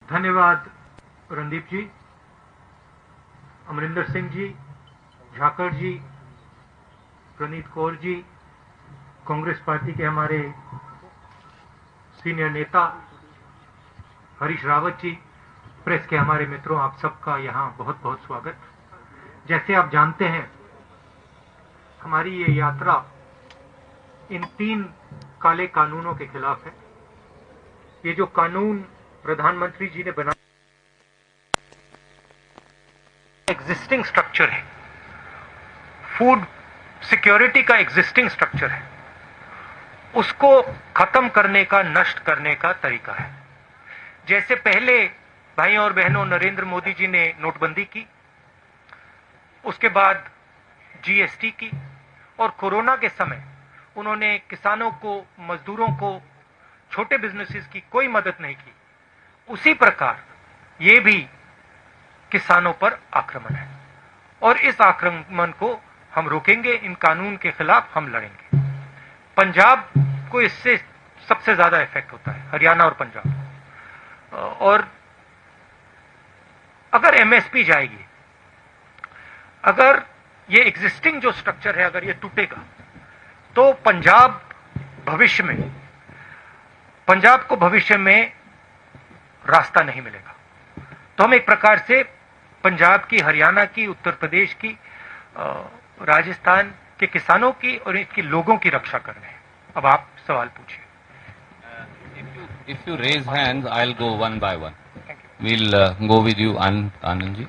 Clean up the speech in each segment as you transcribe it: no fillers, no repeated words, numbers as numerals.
धन्यवाद रणदीप जी, अमरिंदर सिंह जी, झाकड़ जी, प्रनीत कौर जी, कांग्रेस पार्टी के हमारे सीनियर नेता हरीश रावत जी, प्रेस के हमारे मित्रों, आप सबका यहाँ बहुत बहुत स्वागत। जैसे आप जानते हैं, हमारी ये यात्रा इन 3 काले कानूनों के खिलाफ है। ये जो कानून प्रधानमंत्री जी ने बनाया, एग्जिस्टिंग स्ट्रक्चर है, फूड सिक्योरिटी का एग्जिस्टिंग स्ट्रक्चर है, उसको खत्म करने का, नष्ट करने का तरीका है। जैसे पहले भाइयों और बहनों नरेंद्र मोदी जी ने नोटबंदी की, उसके बाद जीएसटी की, और कोरोना के समय उन्होंने किसानों को, मजदूरों को, छोटे बिजनेसेस की कोई मदद नहीं की, उसी प्रकार ये भी किसानों पर आक्रमण है और इस आक्रमण को हम रोकेंगे। इन कानून के खिलाफ हम लड़ेंगे। पंजाब को इससे सबसे ज्यादा इफेक्ट होता है, हरियाणा और पंजाब। और अगर एमएसपी जाएगी, अगर ये एग्जिस्टिंग जो स्ट्रक्चर है अगर ये टूटेगा, तो पंजाब को भविष्य में रास्ता नहीं मिलेगा। तो हम एक प्रकार से पंजाब की, हरियाणा की, उत्तर प्रदेश की, राजस्थान के किसानों की और इसके लोगों की रक्षा कर रहे हैं। अब आप सवाल पूछिए। If you raise hands, I'll go one by one. We'll go with you, Anand ji.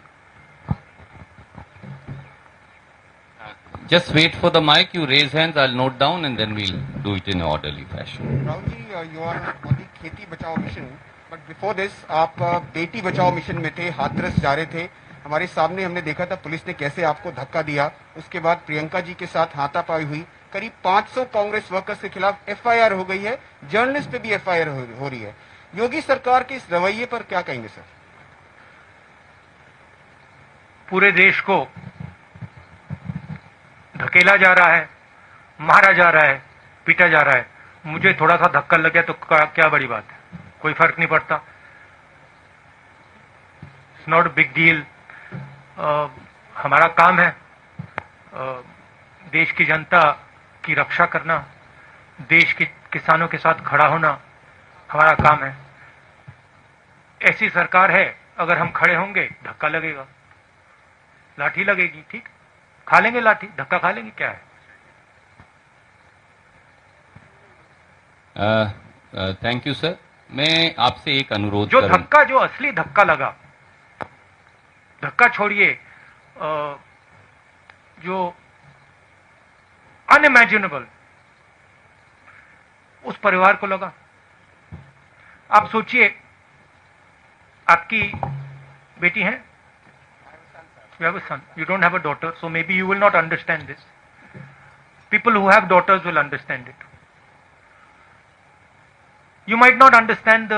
Just wait for the mic. You raise hands, I'll note down, and then we'll do it in an orderly fashion. Rahul ji, you are on the खेती बचाओ mission, but before this आप Beti Bachao mission में थे, हाथरस जा रहे थे। हमारे सामने हमने देखा था पुलिस ने कैसे आपको धक्का दिया। उसके बाद प्रियंका जी के साथ हाथापाई हुई। करीब 500 कांग्रेस वर्कर्स के खिलाफ एफआईआर हो गई है, जर्नलिस्ट पे भी एफआईआर हो रही है। योगी सरकार के इस रवैये पर क्या कहेंगे सर? पूरे देश को धकेला जा रहा है, मारा जा रहा है, पीटा जा रहा है। मुझे थोड़ा सा धक्का लग गया तो क्या बड़ी बात है, कोई फर्क नहीं पड़ता। It's not big deal. हमारा काम है देश की जनता की रक्षा करना, देश के किसानों के साथ खड़ा होना हमारा काम है। ऐसी सरकार है, अगर हम खड़े होंगे धक्का लगेगा, लाठी लगेगी, ठीक, खा लेंगे लाठी, धक्का खा लेंगे, क्या है। Thank you sir. मैं आपसे एक अनुरोध जो धक्का, जो असली धक्का लगा, धक्का छोड़िए, जो अनइमेजिनेबल उस परिवार को लगा। आप सोचिए, आपकी बेटी है, you have a son, you don't have a daughter, so maybe you will not understand this. People who have daughters will understand it. You might not understand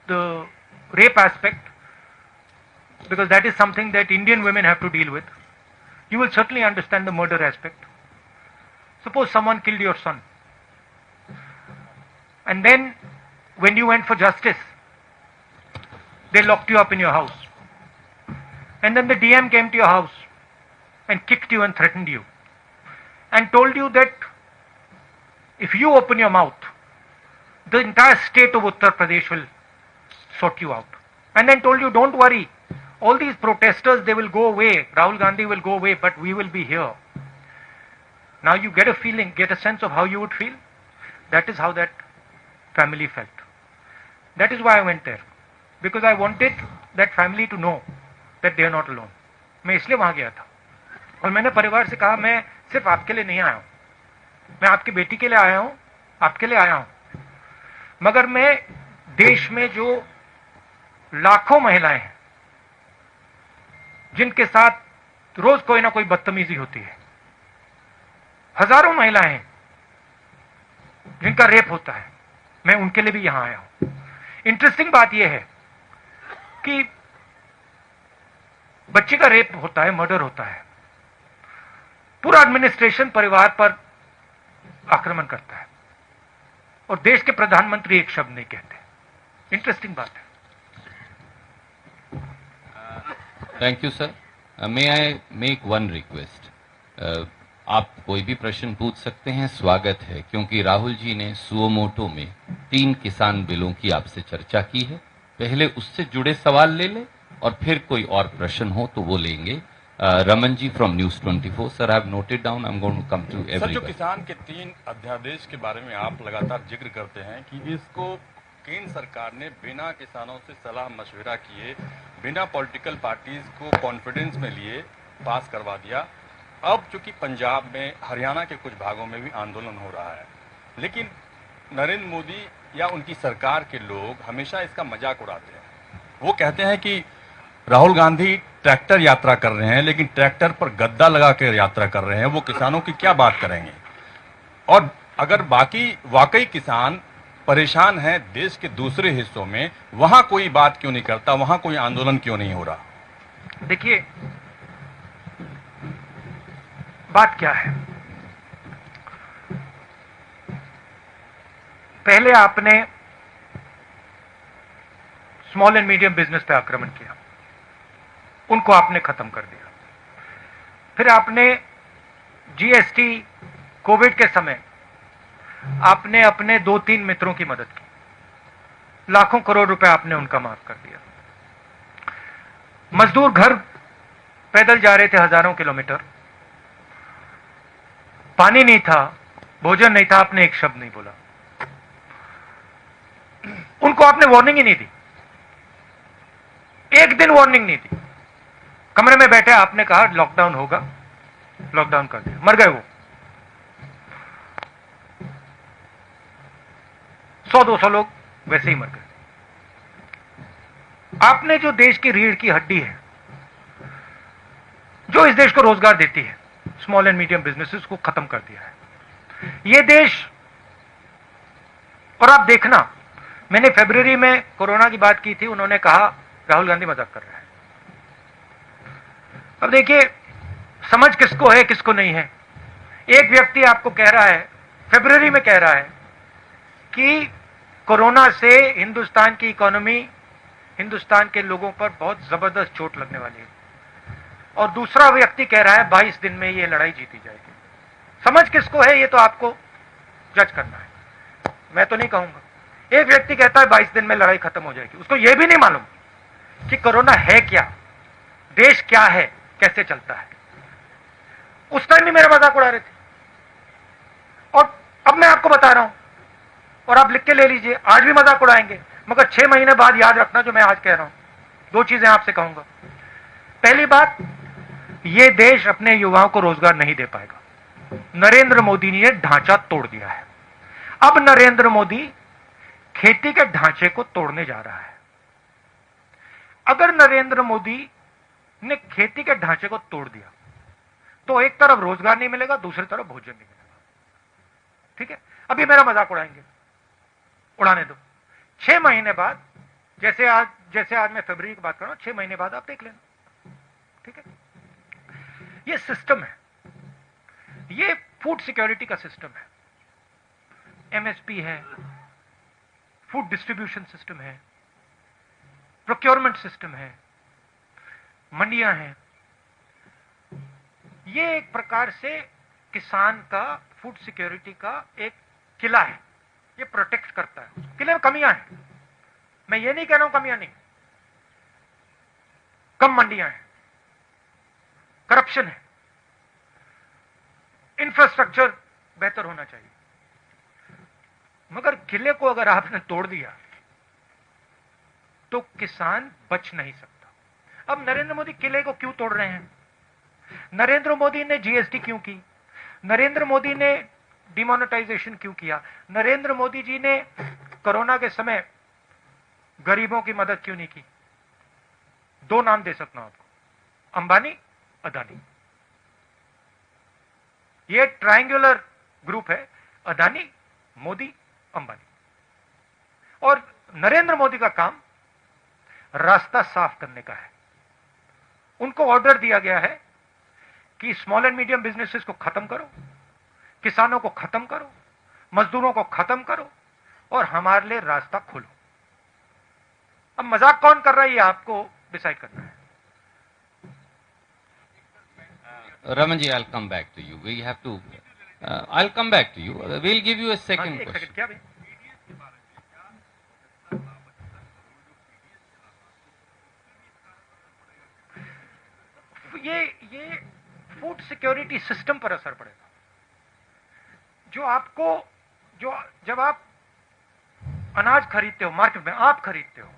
the rape aspect, because that is something that Indian women have to deal with. You will certainly understand the murder aspect. Suppose someone killed your son, and then when you went for justice, they locked you up in your house. And then the DM came to your house and kicked you and threatened you and told you that if you open your mouth, the entire state of Uttar Pradesh will sort you out. And then told you, don't worry, all these protesters, they will go away, Rahul Gandhi will go away, but we will be here. Now you get a feeling, get a sense of how you would feel. That is how that family felt. That is why I went there, because I wanted that family to know that they are not alone. मैं इसलिए वहां गया था और मैंने परिवार से कहा, मैं सिर्फ आपके लिए नहीं आया हूं, मैं आपकी बेटी के लिए आया हूं, आपके लिए आया हूं, मगर मैं देश में जो लाखों महिलाएं हैं जिनके साथ रोज कोई ना कोई बदतमीजी होती है, हजारों महिलाएं हैं जिनका रेप होता है, मैं उनके लिए भी यहां आया हूं। इंटरेस्टिंग बात यह है कि बच्ची का रेप होता है, मर्डर होता है, पूरा एडमिनिस्ट्रेशन परिवार पर आक्रमण करता है और देश के प्रधानमंत्री एक शब्द नहीं कहते। इंटरेस्टिंग बात है। Thank you sir. May I make one request? आप कोई भी प्रश्न पूछ सकते हैं, स्वागत है, क्योंकि राहुल जी ने सुओमोटो में 3 किसान बिलों की आपसे चर्चा की है। पहले उससे जुड़े सवाल ले लें और फिर कोई और प्रश्न हो तो वो लेंगे। Raman ji from news 24। Sir, I have noted down, I am going to come to sir, जो एवरीवन। किसान के 3 अध्यादेश के बारे में आप लगातार जिक्र करते हैं कि इसको केंद्र सरकार ने बिना किसानों से सलाह मशविरा किए, बिना पॉलिटिकल पार्टीज को कॉन्फिडेंस में लिए पास करवा दिया। अब चूंकि पंजाब में, हरियाणा के कुछ भागों में भी आंदोलन हो रहा है, लेकिन नरेंद्र मोदी या उनकी सरकार के लोग हमेशा इसका मजाक उड़ाते हैं। वो कहते हैं कि राहुल गांधी ट्रैक्टर यात्रा कर रहे हैं, लेकिन ट्रैक्टर पर गद्दा लगा कर यात्रा कर रहे हैं। वो किसानों की क्या बात करेंगे? और अगर वाकई किसान परेशान हैं देश के दूसरे हिस्सों में, वहां कोई बात क्यों नहीं करता, वहां कोई आंदोलन क्यों नहीं हो रहा? देखिए, बात क्या है। पहले आपने स्मॉल एंड मीडियम बिजनेस पे आक्रमण किया, उनको आपने खत्म कर दिया। फिर आपने जीएसटी, कोविड के समय आपने अपने 2-3 मित्रों की मदद की, लाखों करोड़ रुपए आपने उनका माफ कर दिया। मजदूर घर पैदल जा रहे थे हजारों किलोमीटर, पानी नहीं था, भोजन नहीं था, आपने एक शब्द नहीं बोला, उनको आपने वार्निंग ही नहीं दी, एक दिन वार्निंग नहीं दी। कमरे में बैठे आपने कहा लॉकडाउन होगा, लॉकडाउन कर दिया, मर गए वो। 100-200 लोग वैसे ही मर गए। आपने जो देश की रीढ़ की हड्डी है, जो इस देश को रोजगार देती है, स्मॉल एंड मीडियम बिजनेसेस को खत्म कर दिया है ये देश। और आप देखना, मैंने फरवरी में कोरोना की बात की थी, उन्होंने कहा राहुल गांधी मजाक कर रहा है। अब देखिए, समझ किसको है किसको नहीं है। एक व्यक्ति आपको कह रहा है, फरवरी में कह रहा है कि कोरोना से हिंदुस्तान की इकोनॉमी, हिंदुस्तान के लोगों पर बहुत जबरदस्त चोट लगने वाली है, और दूसरा व्यक्ति कह रहा है 22 दिन में ये लड़ाई जीती जाएगी। समझ किसको है ये तो आपको जज करना है, मैं तो नहीं कहूंगा। एक व्यक्ति कहता है 22 दिन में लड़ाई खत्म हो जाएगी, उसको यह भी नहीं मालूम कि कोरोना है क्या, देश क्या है, कैसे चलता है। उस टाइम भी मेरा मजाक उड़ा रहे थे, और अब मैं आपको बता रहा हूं, और आप लिख के ले लीजिए, आज भी मजाक उड़ाएंगे, मगर 6 महीने बाद याद रखना जो मैं आज कह रहा हूं। 2 चीजें आपसे कहूंगा। पहली बात, यह देश अपने युवाओं को रोजगार नहीं दे पाएगा। नरेंद्र मोदी ने ढांचा तोड़ दिया है। अब नरेंद्र मोदी खेती के ढांचे को तोड़ने जा रहा है। अगर नरेंद्र मोदी ने खेती के ढांचे को तोड़ दिया तो एक तरफ रोजगार नहीं मिलेगा, दूसरी तरफ भोजन नहीं मिलेगा। ठीक है, अभी मेरा मजाक उड़ाएंगे, उड़ाने दो। 6 महीने बाद, जैसे आज मैं फरवरी की बात कर रहा हूं, 6 महीने बाद आप देख लेना। ठीक है, ये सिस्टम है, ये फूड सिक्योरिटी का सिस्टम है। एमएसपी है, फूड डिस्ट्रीब्यूशन सिस्टम है, प्रोक्योरमेंट सिस्टम है, मंडियां हैं। ये एक प्रकार से किसान का, फूड सिक्योरिटी का एक किला है, ये प्रोटेक्ट करता है। किले में कमियां हैं, मैं ये नहीं कह रहा हूं कमियां नहीं, कम मंडियां हैं, करप्शन है, इंफ्रास्ट्रक्चर बेहतर होना चाहिए, मगर किले को अगर आपने तोड़ दिया तो किसान बच नहीं सकता। अब नरेंद्र मोदी किले को क्यों तोड़ रहे हैं? नरेंद्र मोदी ने जीएसटी क्यों की? नरेंद्र मोदी ने डिमोनेटाइजेशन क्यों किया? नरेंद्र मोदी जी ने कोरोना के समय गरीबों की मदद क्यों नहीं की? 2 नाम दे सकता हूं आपको, अंबानी, अदानी। ये ट्रायंगुलर ग्रुप है, अदानी, मोदी, अंबानी। और नरेंद्र मोदी का काम रास्ता साफ करने का है। उनको ऑर्डर दिया गया है कि स्मॉल एंड मीडियम बिजनेसेस को खत्म करो, किसानों को खत्म करो, मजदूरों को खत्म करो और हमारे लिए रास्ता खोलो। अब मजाक कौन कर रहा है ये आपको डिसाइड करना है। Ramanji, I'll come back to you. We have to. I'll come back to you. We'll give you a हाँ second जी, एक question. सेकंड क्या भाई, ये फूड सिक्योरिटी सिस्टम पर असर पड़ेगा। जो जब आप अनाज खरीदते हो मार्केट में, आप खरीदते हो,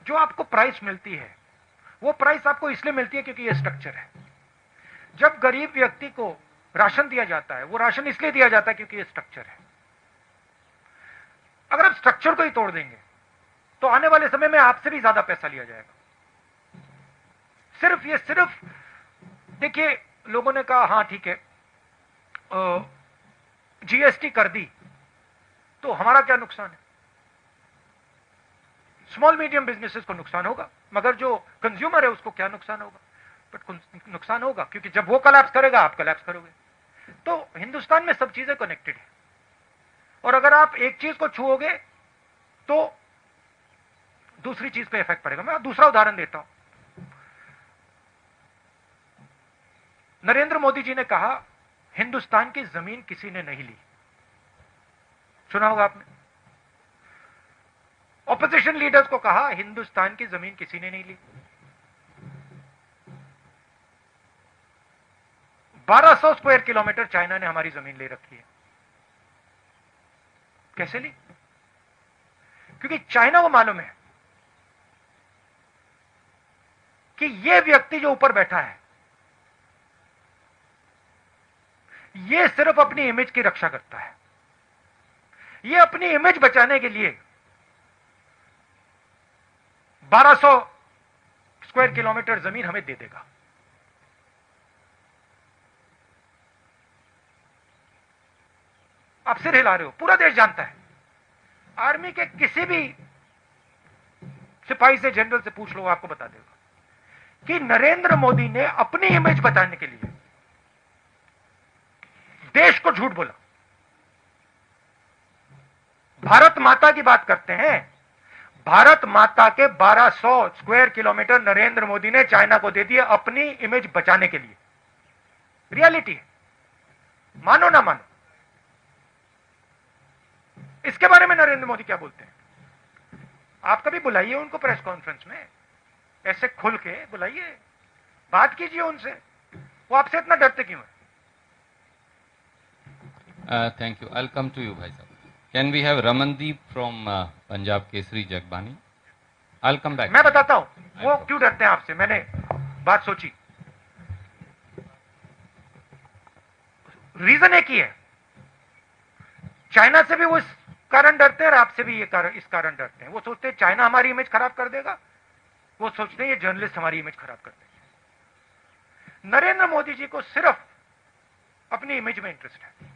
जो आपको प्राइस मिलती है वो प्राइस आपको इसलिए मिलती है क्योंकि ये स्ट्रक्चर है। जब गरीब व्यक्ति को राशन दिया जाता है वो राशन इसलिए दिया जाता है क्योंकि ये स्ट्रक्चर है। अगर आप स्ट्रक्चर को ही तोड़ देंगे तो आने वाले समय में आपसे भी ज्यादा पैसा लिया जाएगा। सिर्फ देखिए, लोगों ने कहा हाँ ठीक है जीएसटी कर दी तो हमारा क्या नुकसान है। स्मॉल मीडियम बिजनेसेस को नुकसान होगा, मगर जो कंज्यूमर है उसको क्या नुकसान होगा। बट नुकसान होगा क्योंकि जब वो कोलैप्स करेगा आप कोलैप्स करोगे। तो हिंदुस्तान में सब चीजें कनेक्टेड है, और अगर आप एक चीज को छूओगे तो दूसरी चीज पे इफेक्ट पड़ेगा। मैं दूसरा उदाहरण देता हूं। नरेंद्र मोदी जी ने कहा हिंदुस्तान की जमीन किसी ने नहीं ली, सुना होगा आपने। ऑपोजिशन लीडर्स को कहा हिंदुस्तान की जमीन किसी ने नहीं ली। 1200 स्क्वायर किलोमीटर चाइना ने हमारी जमीन ले रखी है। कैसे ली? क्योंकि चाइना को मालूम है कि यह व्यक्ति जो ऊपर बैठा है यह सिर्फ अपनी इमेज की रक्षा करता है। यह अपनी इमेज बचाने के लिए 1200 स्क्वायर किलोमीटर जमीन हमें दे देगा। आप सिर हिला रहे हो, पूरा देश जानता है। आर्मी के किसी भी सिपाही से, जनरल से पूछ लो, आपको बता देगा कि नरेंद्र मोदी ने अपनी इमेज बचाने के लिए देश को झूठ बोला। भारत माता की बात करते हैं, भारत माता के 1200 स्क्वायर किलोमीटर नरेंद्र मोदी ने चाइना को दे दिए अपनी इमेज बचाने के लिए। रियलिटी है, मानो ना मानो। इसके बारे में नरेंद्र मोदी क्या बोलते हैं? आप कभी बुलाइए उनको प्रेस कॉन्फ्रेंस में, ऐसे खुल के बुलाइए, बात कीजिए उनसे। वो आपसे इतना डरते क्यों है? Thank you. I'll come to you, Bhai Sahab. Can we have Ramandeep from Punjab Kesari Jagbani? I'll come back. मैं बताता हूं वो क्यों डरते हैं आपसे। मैंने बात सोची, रीजन एक ही है। चाइना से भी वो इस कारण डरते हैं और आपसे भी इस कारण डरते हैं। वो सोचते हैं चाइना हमारी इमेज खराब कर देगा, वो सोचते हैं ये जर्नलिस्ट हमारी इमेज खराब कर देंगे। नरेंद्र मोदी जी को सिर्फ अपनी इमेज में इंटरेस्ट है।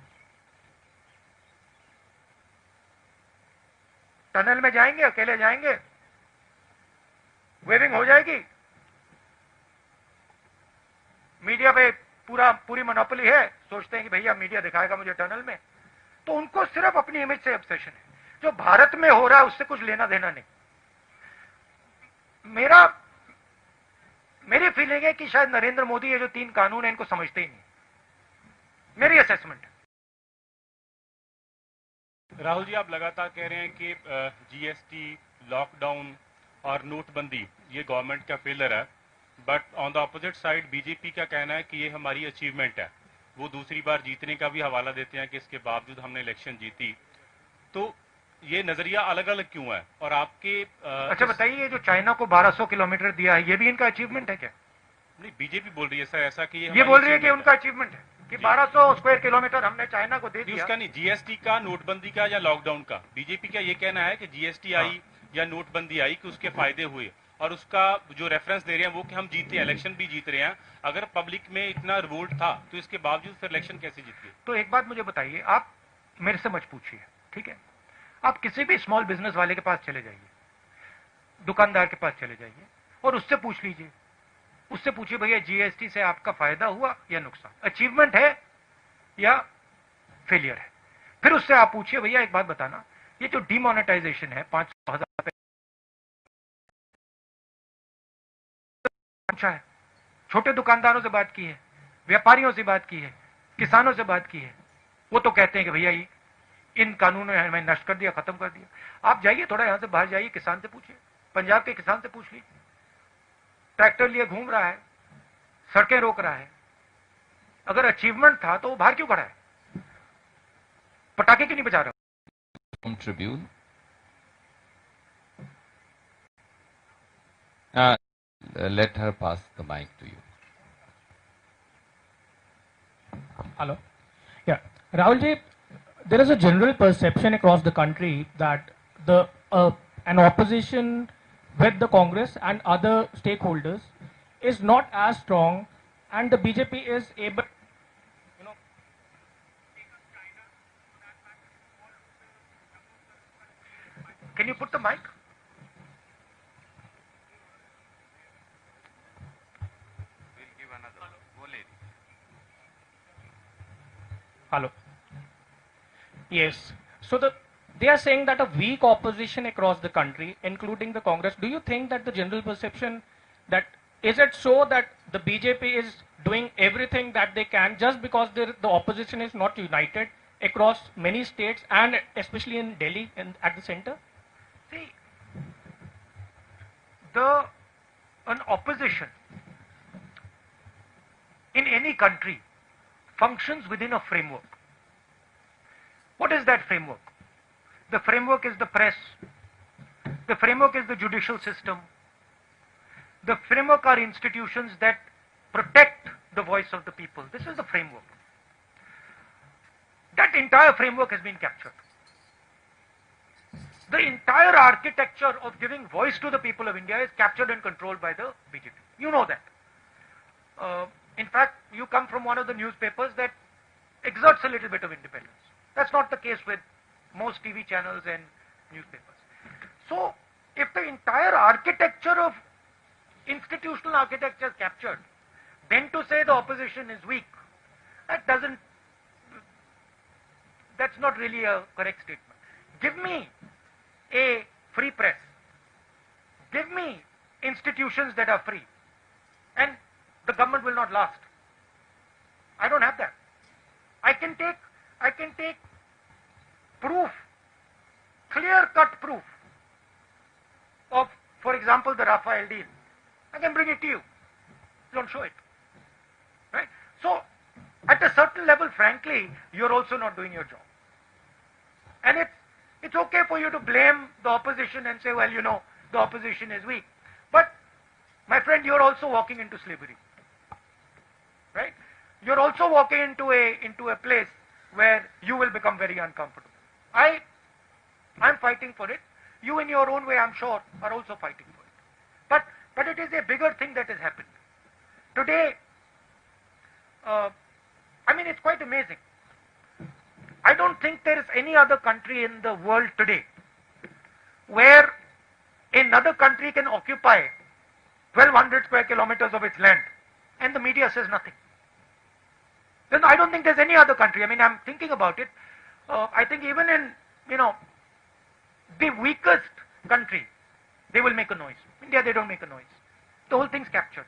टनल में जाएंगे, अकेले जाएंगे, वेविंग हो जाएगी, मीडिया पे पूरी मोनोपोली है। सोचते हैं कि भैया मीडिया दिखाएगा मुझे टनल में। तो उनको सिर्फ अपनी इमेज से ऑब्सेशन है। जो भारत में हो रहा है उससे कुछ लेना देना नहीं। मेरी फीलिंग है कि शायद नरेंद्र मोदी ये जो 3 कानून है इनको समझते ही नहीं, मेरी असेसमेंट है। राहुल जी, आप लगातार कह रहे हैं कि जीएसटी, लॉकडाउन और नोटबंदी ये गवर्नमेंट का फेलर है, but on the opposite side BJP का कहना है कि ये हमारी अचीवमेंट है। वो दूसरी बार जीतने का भी हवाला देते हैं कि इसके बावजूद हमने इलेक्शन जीती। तो ये नजरिया अलग अलग क्यों है? और आपके अच्छा बताइए, ये जो चाइना को 1200 किलोमीटर दिया है ये भी इनका अचीवमेंट है क्या? नहीं, बीजेपी बोल रही है सर ऐसा कि ये बोल रही है कि उनका अचीवमेंट है कि 1200 स्क्वायर किलोमीटर हमने चाइना को दे दिया। उसका नहीं, जीएसटी का, नोटबंदी का या लॉकडाउन का। बीजेपी का ये कहना है कि जीएसटी आई या नोटबंदी आई कि उसके फायदे हुए, और उसका जो रेफरेंस दे रहे हैं वो कि हम जीते, इलेक्शन भी जीत रहे हैं। अगर पब्लिक में इतना रिवोल्ट था तो इसके बावजूद फिर इलेक्शन कैसे जीत गए? तो एक बात मुझे बताइए, आप मेरे से मत पूछिए, ठीक है? आप किसी भी स्मॉल बिजनेस वाले के पास चले जाइए, दुकानदार के पास चले जाइए और उससे पूछ लीजिए, उससे पूछिए भैया जीएसटी से आपका फायदा हुआ या नुकसान, अचीवमेंट है या फेलियर है। फिर उससे आप पूछिए भैया एक बात बताना, ये जो डिमोनेटाइजेशन है 500,000 पूछा है, छोटे दुकानदारों से बात की है, व्यापारियों से बात की है, किसानों से बात की है, वो तो कहते हैं कि भैया इन कानूनों ने हमें नष्ट कर दिया, खत्म कर दिया। आप जाइए, थोड़ा यहां से बाहर जाइए, किसान से पूछिए, पंजाब के किसान से पूछ लीजिए, ट्रैक्टर लिए घूम रहा है, सड़कें रोक रहा है। अगर अचीवमेंट था तो वो बाहर क्यों खड़ा है? पटाखे क्यों नहीं बजा रहा? Tribune. Let her pass the mic to you. Hello. Yeah. Rahul ji, there is a general perception across the country that an opposition with the Congress and other stakeholders is not as strong, and the BJP is able, Can you put the mic? Hello. Yes. So they are saying that a weak opposition across the country, including the Congress. Do you think that the general perception that is it so that the BJP is doing everything that they can just because the opposition is not united across many states and especially in Delhi and at the center? See, an opposition in any country functions within a framework. What is that framework? The framework is the press. The framework is the judicial system. The framework are institutions that protect the voice of the people. This is the framework. That entire framework has been captured. The entire architecture of giving voice to the people of India is captured and controlled by the BJP. You know that. In fact, you come from one of the newspapers that exerts a little bit of independence. That's not the case with most TV channels and newspapers. So, if the entire architecture of institutional architecture is captured, then to say the opposition is weak, that's not really a correct statement. Give me a free press. Give me institutions that are free, and the government will not last. I don't have that. I can take proof, clear-cut proof of, for example, the Rafael deal. I can bring it to you. Don't show it. Right? So, at a certain level, frankly, you're also not doing your job. And it's okay for you to blame the opposition and say, well, you know, the opposition is weak. But, my friend, you're also walking into slavery. Right? You're also walking into a place where you will become very uncomfortable. I'm fighting for it. You in your own way, I'm sure, are also fighting for it. But it is a bigger thing that has happened. Today, it's quite amazing. I don't think there is any other country in the world today where another country can occupy 1200 square kilometers of its land and the media says nothing. Then I don't think there's any other country. I'm thinking about it. I think even in, the weakest country, they will make a noise. India, they don't make a noise. The whole thing's captured.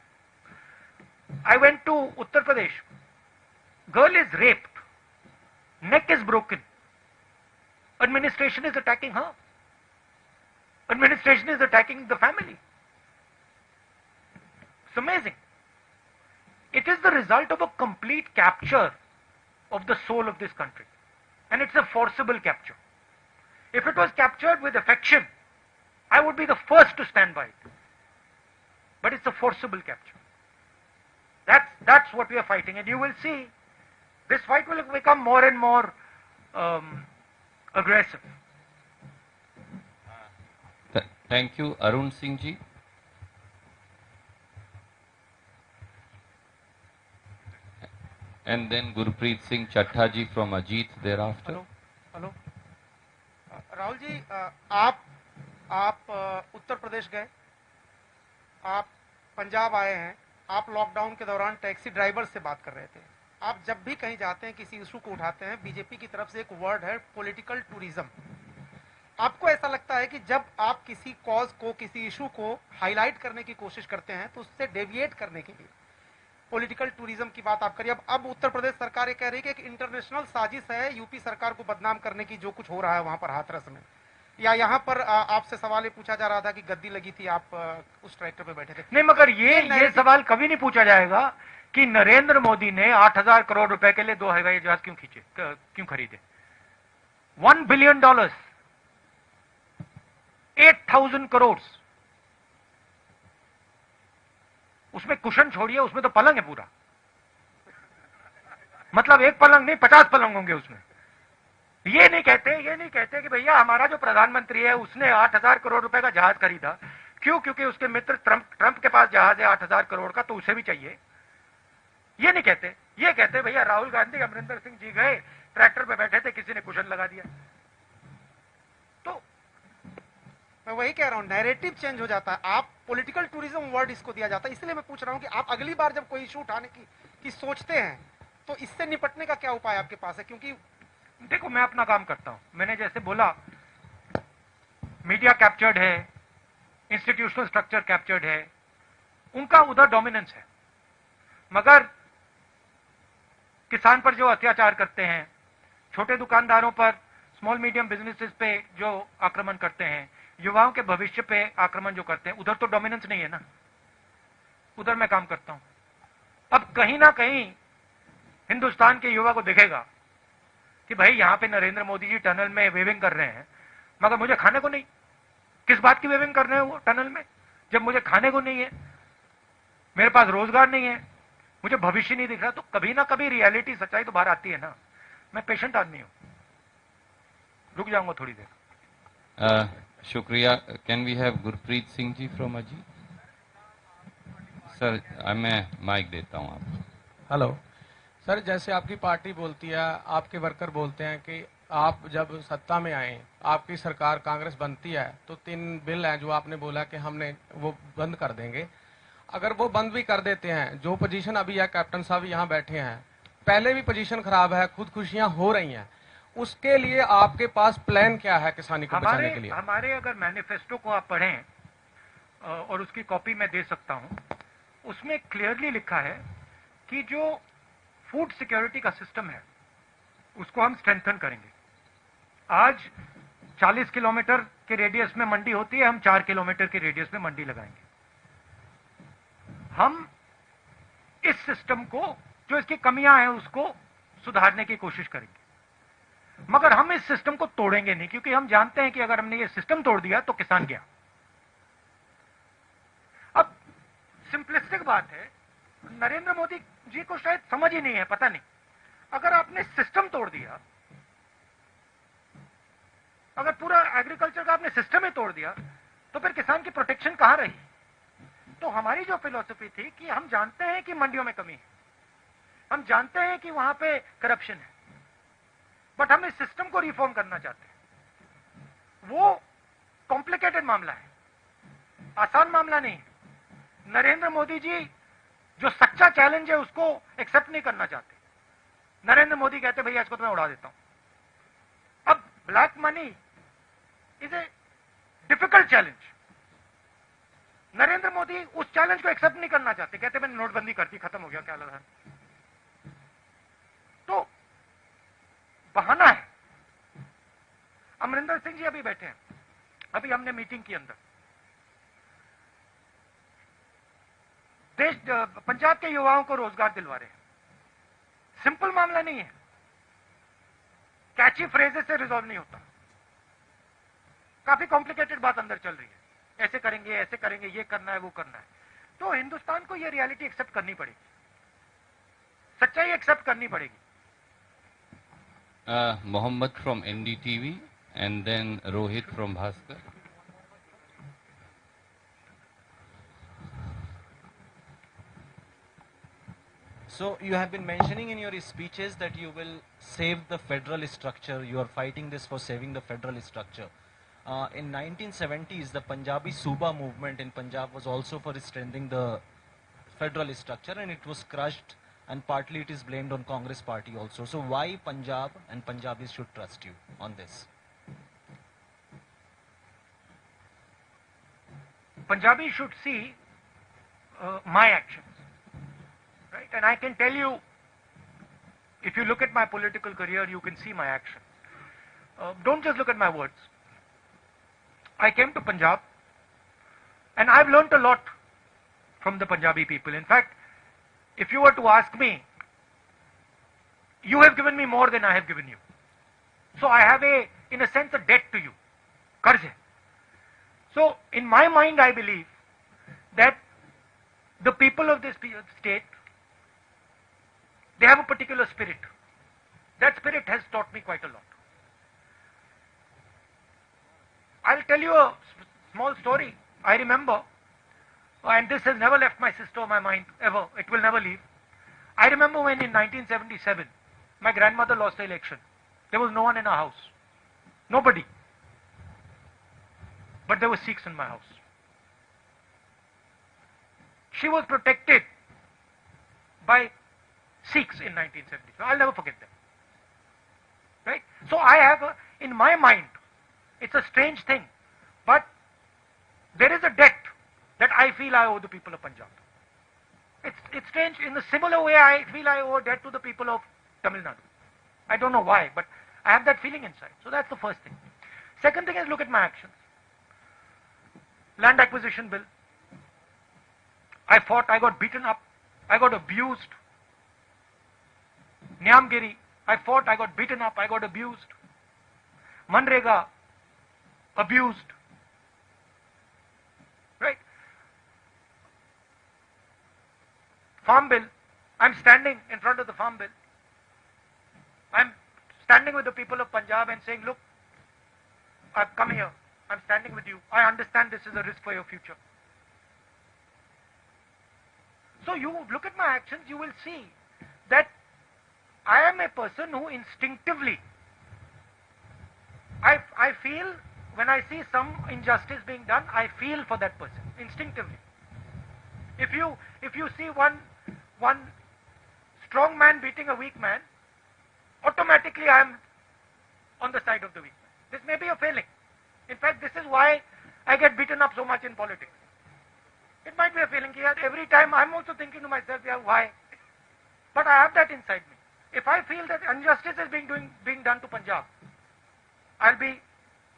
I went to Uttar Pradesh. Girl is raped. Neck is broken. Administration is attacking her. Administration is attacking the family. It's amazing. It is the result of a complete capture of the soul of this country. And it's a forcible capture. If it was captured with affection, I would be the first to stand by it. But it's a forcible capture. That's what we are fighting. And you will see, this fight will become more and more aggressive. Thank you. Arun Singh ji. And then Gurpreet Singh Chattha ji from Ajit thereafter. Hello Rahul ji, आप उत्तर प्रदेश गए, आप पंजाब आए हैं, आप lockdown के दौरान taxi driver से बात कर रहे थे। आप जब भी कहीं जाते हैं, किसी इशू को उठाते हैं, बीजेपी की तरफ से एक वर्ड है पॉलिटिकल टूरिज्म। आपको ऐसा लगता है कि जब आप किसी कॉज को, किसी इशू को हाईलाइट करने की कोशिश करते हैं तो उससे डेविएट करने के लिए पॉलिटिकल टूरिज्म की बात आप करिए। अब उत्तर प्रदेश सरकार ये कह रही है कि एक इंटरनेशनल साजिश है यूपी सरकार को बदनाम करने की, जो कुछ हो रहा है वहां पर हाथरस में। या यहाँ पर आपसे सवाल ये पूछा जा रहा था कि गद्दी लगी थी, आप उस ट्रैक्टर पे बैठे थे। नहीं, मगर ये सवाल कभी नहीं पूछा जाएगा कि नरेंद्र मोदी ने 8,000 करोड़ रुपए के लिए 2 हवाई जहाज क्यों खरीदे। $1 बिलियन, 8,000 करोड़, उसमें कुशन छोड़िए, उसमें तो पलंग है पूरा। मतलब एक पलंग नहीं, 50 पलंग होंगे उसमें। ये नहीं कहते कि भैया हमारा जो प्रधानमंत्री है उसने 8,000 करोड़ रुपए का जहाज खरीदा। क्यों? क्योंकि उसके मित्र ट्रंप के पास जहाज है 8,000 करोड़ का, तो उसे भी चाहिए। ये नहीं कहते। ये कहते भैया राहुल गांधी, अमरिंदर सिंह जी गए, ट्रैक्टर पे बैठे थे, किसी ने कुशन लगा दिया। तो मैं वही कह रहा हूं, नैरेटिव चेंज हो जाता है। आप पॉलिटिकल टूरिज्म वर्ड इसको दिया जाता है। इसलिए मैं पूछ रहा हूं कि आप अगली बार जब कोई इशू उठाने की सोचते हैं तो इससे निपटने का क्या उपाय आपके पास है? क्योंकि देखो, मैं अपना काम करता हूं। मैंने जैसे बोला, मीडिया कैप्चर्ड है, इंस्टीट्यूशनल स्ट्रक्चर कैप्चर्ड है, उनका उधर डोमिनेंस है। मगर किसान पर जो अत्याचार करते हैं, छोटे दुकानदारों पर, स्मॉल मीडियम बिजनेसेस पे जो आक्रमण करते हैं, युवाओं के भविष्य पे आक्रमण जो करते हैं, उधर तो डोमिनेंस नहीं है ना। उधर मैं काम करता हूं। अब कहीं ना कहीं हिंदुस्तान के युवा को दिखेगा कि भाई यहां पे नरेंद्र मोदी जी टनल में वेविंग कर रहे हैं, मगर मुझे खाने को नहीं। किस बात की वेविंग कर रहे हैं वो टनल में, जब मुझे खाने को नहीं है, मेरे पास रोजगार नहीं है, मुझे भविष्य नहीं दिख रहा। तो कभी ना कभी रियलिटी, सच्चाई तो बाहर आती है ना। मैं पेशेंट आदमी हूं, रुक जाऊंगा थोड़ी देर। शुक्रिया। Can we have Gurpreet Singh ji from Ajit? Sir, मैं माइक देता हूं आपको। हेलो सर, जैसे आपकी पार्टी बोलती है, आपके वर्कर बोलते हैं कि आप जब सत्ता में आए, आपकी सरकार कांग्रेस बनती है तो 3 बिल हैं जो आपने बोला कि हमने वो बंद कर देंगे। अगर वो बंद भी कर देते हैं, जो पोजीशन अभी है, कैप्टन साहब यहाँ बैठे हैं, पहले भी पोजीशन खराब है, खुदकुशियां हो रही हैं, उसके लिए आपके पास प्लान क्या है किसानी को बचाने के लिए? हमारे अगर मैनिफेस्टो को आप पढ़ें, और उसकी कॉपी मैं दे सकता हूं, उसमें क्लियरली लिखा है कि जो फूड सिक्योरिटी का सिस्टम है उसको हम स्ट्रेंथन करेंगे। आज 40 किलोमीटर के रेडियस में मंडी होती है, हम 4 किलोमीटर के रेडियस में मंडी लगाएंगे। हम इस सिस्टम को, जो इसकी कमियां हैं, उसको सुधारने की कोशिश करेंगे। मगर हम इस सिस्टम को तोड़ेंगे नहीं, क्योंकि हम जानते हैं कि अगर हमने ये सिस्टम तोड़ दिया तो किसान गया। अब सिंपलिस्टिक बात है, नरेंद्र मोदी जी को शायद समझ ही नहीं है, पता नहीं। अगर आपने सिस्टम तोड़ दिया, अगर पूरा एग्रीकल्चर का आपने सिस्टम ही तोड़ दिया, तो फिर किसान की प्रोटेक्शन कहां रही? तो हमारी जो फिलॉसफी थी कि हम जानते हैं कि मंडियों में कमी है, हम जानते हैं कि वहां पे करप्शन है, बट हम इस सिस्टम को रिफॉर्म करना चाहते हैं। वो कॉम्प्लिकेटेड मामला है, आसान मामला नहीं है। नरेंद्र मोदी जी जो सच्चा चैलेंज है उसको एक्सेप्ट नहीं करना चाहते। नरेंद्र मोदी कहते भैया इसको तो मैं उड़ा देता हूं। अब black money is a difficult challenge. Narendra Modi उस चैलेंज को एक्सेप्ट नहीं करना चाहते, कहते मैंने नोटबंदी कर दी, खत्म हो गया, क्या लगा। तो बहाना है। अमरिंदर सिंह जी अभी बैठे हैं, अभी हमने मीटिंग की अंदर, पंजाब के युवाओं को रोजगार दिलवा रहे हैं। सिंपल मामला नहीं है, कैची फ्रेजेस से रिजॉल्व नहीं होता, काफी कॉम्प्लिकेटेड बात अंदर चल रही है। ऐसे करेंगे, ये करना है, वो करना है। तो हिंदुस्तान को ये रियलिटी एक्सेप्ट करनी पड़ेगी, सच्चाई एक्सेप्ट करनी पड़ेगी। Mohammed from NDTV and then Rohit from Bhaskar. So you have been mentioning in your speeches that you will save the federal structure. You are fighting this for saving the federal structure. In 1970s, the Punjabi Suba movement in Punjab was also for strengthening the federal structure, and it was crushed. And partly it is blamed on Congress party also. So why Punjab and Punjabis should trust you on this? Punjabis should see my actions, right? And I can tell you, if you look at my political career, you can see my action. Don't just look at my words. I came to Punjab, and I've learnt a lot from the Punjabi people. In fact, if you were to ask me, you have given me more than I have given you. So I have in a sense, a debt to you. Qarz hai. So in my mind, I believe that the people of this state, they have a particular spirit. That spirit has taught me quite a lot. I'll tell you a small story. I remember, and this has never left my sister or my mind ever. It will never leave. I remember when in 1977, my grandmother lost the election. There was no one in our house. Nobody. But there were Sikhs in my house. She was protected by Sikhs in 1977. I'll never forget them. Right? So I have, in my mind, it's a strange thing, but there is a debt that I feel I owe the people of Punjab. It's strange. In a similar way, I feel I owe a debt to the people of Tamil Nadu. I don't know why, but I have that feeling inside. So that's the first thing. Second thing is look at my actions. Land acquisition bill. I fought, I got beaten up, I got abused. Niamgiri, I fought, I got beaten up, I got abused. Manrega, abused. Right? Farm bill, I'm standing in front of the farm bill. I'm standing with the people of Punjab and saying, look, I've come here, I'm standing with you. I understand this is a risk for your future. So you look at my actions, you will see that I am a person who instinctively, I feel, when I see some injustice being done, I feel for that person, instinctively. If you see one strong man beating a weak man, automatically I am on the side of the weak man. This may be a failing. In fact, this is why I get beaten up so much in politics. It might be a feeling here. Every time I'm also thinking to myself, yeah, why? But I have that inside me. If I feel that injustice is being done to Punjab, I'll be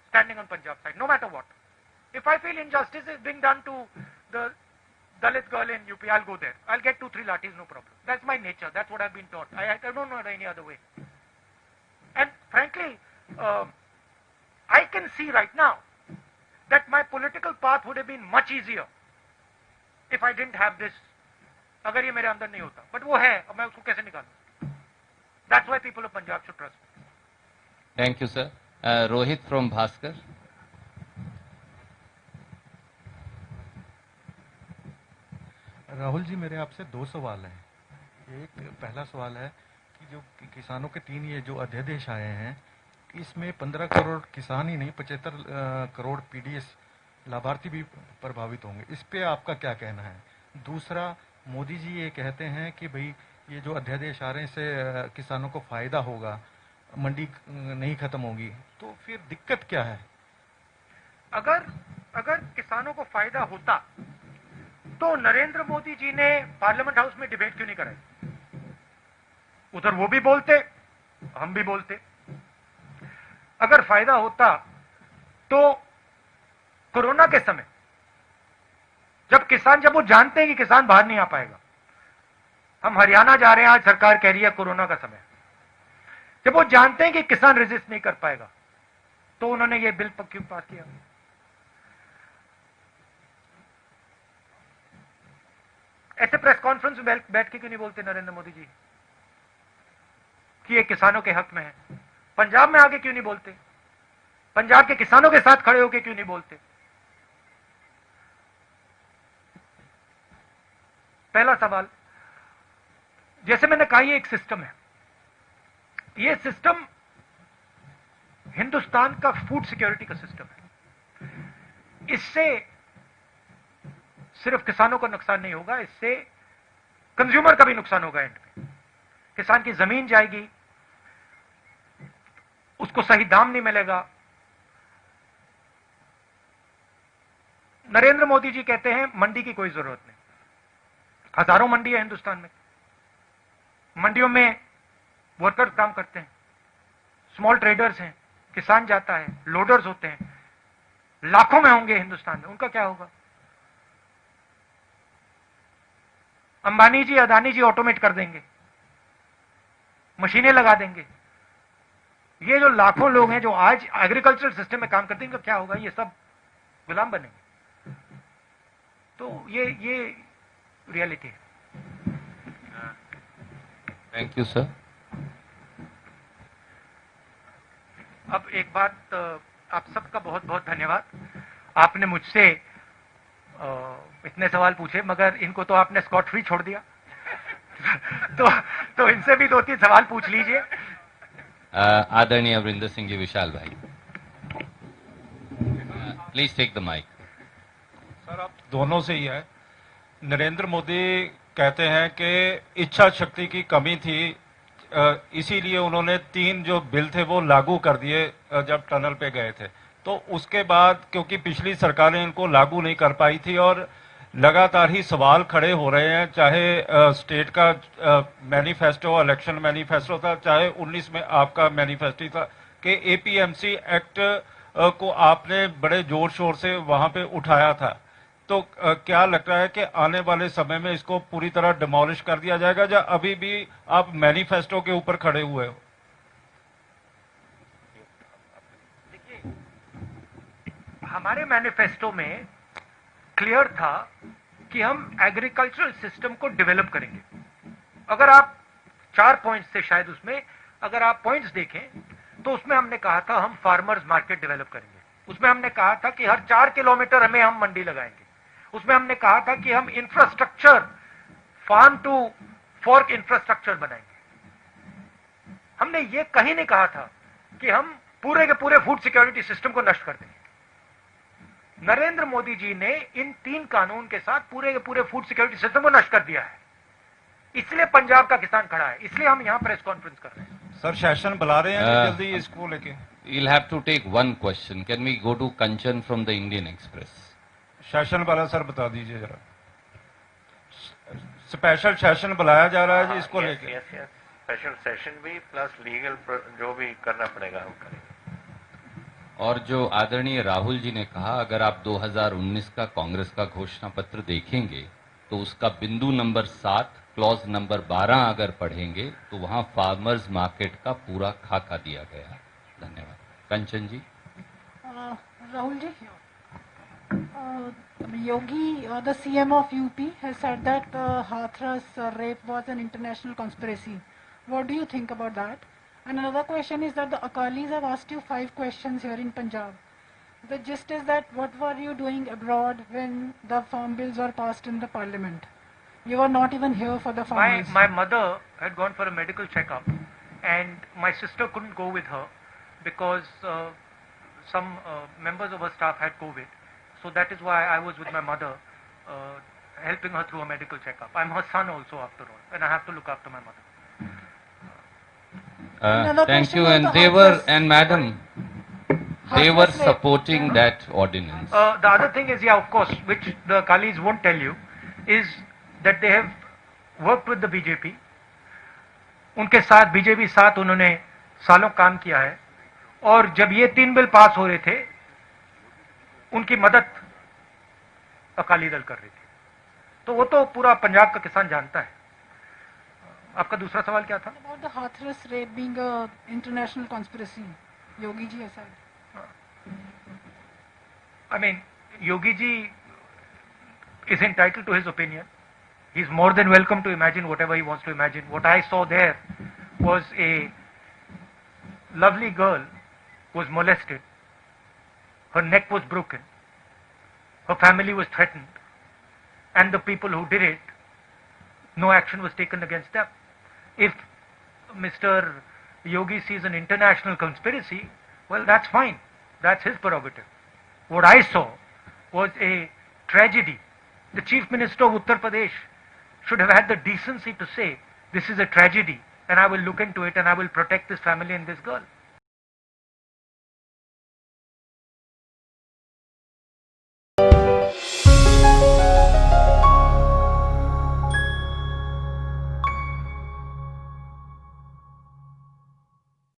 standing on Punjab's side, no matter what. If I feel injustice is being done to the Dalit girl in UP, I'll go there. I'll get 2-3 lathis, no problem. That's my nature. That's what I've been taught. I don't know any other way. And frankly, I can see right now that my political path would have been much easier if I didn't have this. अगर ये मेरे अंदर नहीं होता, but वो है, अब मैं उसको कैसे निकालूं? That's why people of Punjab should trust me. Thank you, sir. Rohit from Bhaskar. Rahul ji, मेरे आपसे 2 सवाल हैं। एक पहला सवाल है कि जो किसानों के 3 ये जो अध्यादेश आए हैं, इसमें 15 करोड़ किसान ही नहीं, 75 करोड़ पीडीएस लाभार्थी भी प्रभावित होंगे। इस पे आपका क्या कहना है? दूसरा, मोदी जी ये कहते हैं कि भाई ये जो अध्यादेश आ रहे हैं इससे किसानों को फायदा होगा, मंडी नहीं खत्म होगी, तो फिर दिक्कत क्या है? अगर किसानों को फायदा होता तो नरेंद्र मोदी जी ने पार्लियामेंट हाउस में डिबेट क्यों नहीं कराई? उधर वो भी बोलते, हम भी बोलते। अगर फायदा होता तो कोरोना के समय जब वो जानते हैं कि किसान बाहर नहीं आ पाएगा, हम हरियाणा जा रहे हैं, आज सरकार कह रही है कोरोना का समय, जब वो जानते हैं कि किसान रेजिस्ट नहीं कर पाएगा, तो उन्होंने ये बिल क्यों पास किया? ऐसे प्रेस कॉन्फ्रेंस में बैठ के क्यों नहीं बोलते नरेंद्र मोदी जी कि ये किसानों के हक में है? पंजाब में आके क्यों नहीं बोलते? पंजाब के किसानों के साथ खड़े होकर क्यों नहीं बोलते? पहला सवाल, जैसे मैंने कहा, ये एक सिस्टम है। ये सिस्टम हिंदुस्तान का फूड सिक्योरिटी का सिस्टम है। इससे सिर्फ किसानों को नुकसान नहीं होगा, इससे कंज्यूमर का भी नुकसान होगा। एंड में किसान की जमीन जाएगी, उसको सही दाम नहीं मिलेगा, नरेंद्र मोदी जी कहते हैं मंडी की कोई जरूरत नहीं। हजारों मंडी है हिंदुस्तान में, मंडियों में वर्कर्स काम करते हैं, स्मॉल ट्रेडर्स हैं, किसान जाता है, लोडर्स होते हैं, लाखों में होंगे हिंदुस्तान में, उनका क्या होगा? अंबानी जी, अदानी जी ऑटोमेट कर देंगे, मशीनें लगा देंगे। ये जो लाखों लोग हैं जो आज एग्रीकल्चरल सिस्टम में काम करते हैं, इनका क्या होगा? ये सब गुलाम बनेंगे। तो ये रियलिटी है। Thank you sir. अब एक बात, आप सबका बहुत बहुत धन्यवाद। आपने मुझसे इतने सवाल पूछे, मगर इनको तो आपने स्कॉट फ्री छोड़ दिया। तो इनसे भी 2-3 सवाल पूछ लीजिए। आदरणीय अमरिंदर सिंह जी, विशाल भाई, please take the mike. Sir, आप दोनों से ही है। नरेंद्र मोदी कहते हैं कि इच्छा शक्ति की कमी थी, इसीलिए उन्होंने 3 जो बिल थे वो लागू कर दिए जब टनल पे गए थे। तो उसके बाद क्योंकि पिछली सरकारें इनको लागू नहीं कर पाई थी और लगातार ही सवाल खड़े हो रहे हैं, चाहे स्टेट का मैनिफेस्टो, इलेक्शन मैनिफेस्टो था, चाहे 19 में आपका मैनिफेस्टो था, कि एपीएमसी एक्ट को आपने बड़े जोर शोर से वहां पे उठाया था। तो क्या लगता है कि आने वाले समय में इसको पूरी तरह डिमोलिश कर दिया जाएगा, या अभी भी आप मैनिफेस्टो के ऊपर खड़े हुए हो? देखिए, हमारे मैनिफेस्टो में क्लियर था कि हम एग्रीकल्चरल सिस्टम को डेवलप करेंगे। अगर आप 4 पॉइंट्स थे शायद उसमें, अगर आप पॉइंट्स देखें तो उसमें हमने कहा था हम फार्मर्स मार्केट डेवलप करेंगे। उसमें हमने कहा था कि हर 4 किलोमीटर हमें हम मंडी लगाएंगे। उसमें हमने कहा था कि हम infrastructure, farm to fork infrastructure बनाएंगे। हमने ये कहीं नहीं कहा था कि हम पूरे के पूरे फूड सिक्योरिटी सिस्टम को नष्ट कर देंगे। नरेंद्र मोदी जी ने इन 3 कानून के साथ पूरे के पूरे फूड सिक्योरिटी सिस्टम को नष्ट कर दिया है। इसलिए पंजाब का किसान खड़ा है, इसलिए हम यहां प्रेस कॉन्फ्रेंस कर रहे हैं। सर, सेशन बुला रहे हैं जल्दी इसको लेके। You'll have to take one question. Can we go to Kanchan from the Indian Express? Session वाला सर बता दीजिए जरा। स्पेशल सेशन बुलाया जा रहा है जी इसको लेके। स्पेशल सेशन भी प्लस लीगल जो भी करना पड़ेगा हम करेंगे। और जो आदरणीय राहुल जी ने कहा, अगर आप 2019 का कांग्रेस का घोषणा पत्र देखेंगे तो उसका बिंदु नंबर 7 क्लॉज नंबर 12 अगर पढ़ेंगे तो वहां फार्मर्स मार्केट का पूरा खाका दिया गया है। धन्यवाद। कंचन जी। Rahul ji, Yogi, the CM of UP, has said that Hathras rape was an international conspiracy. What do you think about that? And another question is that the Akalis have asked you 5 questions here in Punjab. The gist is that what were you doing abroad when the farm bills were passed in the parliament? You were not even here for the farmers. My mother had gone for a medical checkup, and my sister couldn't go with her because some members of her staff had COVID. So that is why I was with my mother, helping her through a medical checkup. I'm her son also, after all, and I have to look after my mother. Thank you. And they were, and madam, they were supporting that ordinance. The other thing is, yeah, of course, which the Kalis won't tell you, is that they have worked with the BJP. उनके साथ BJP साथ उन्होंने सालों काम किया है, और जब ये 3 बिल पास हो रहे थे उनकी मदद अकाली दल कर रही थी। तो वो तो पूरा पंजाब का किसान जानता है। आपका दूसरा सवाल क्या था? About the Hathras rape being a international conspiracy, Yogi ji has said. I mean, Yogi ji is entitled to his opinion. He's more than welcome to imagine whatever he wants to imagine. What I saw there was a lovely girl who was molested. Her neck was broken. Her family was threatened. And the people who did it, no action was taken against them. If Mr. Yogi sees an international conspiracy, well, that's fine. That's his prerogative. What I saw was a tragedy. The Chief Minister of Uttar Pradesh should have had the decency to say, this is a tragedy, and I will look into it and I will protect this family and this girl.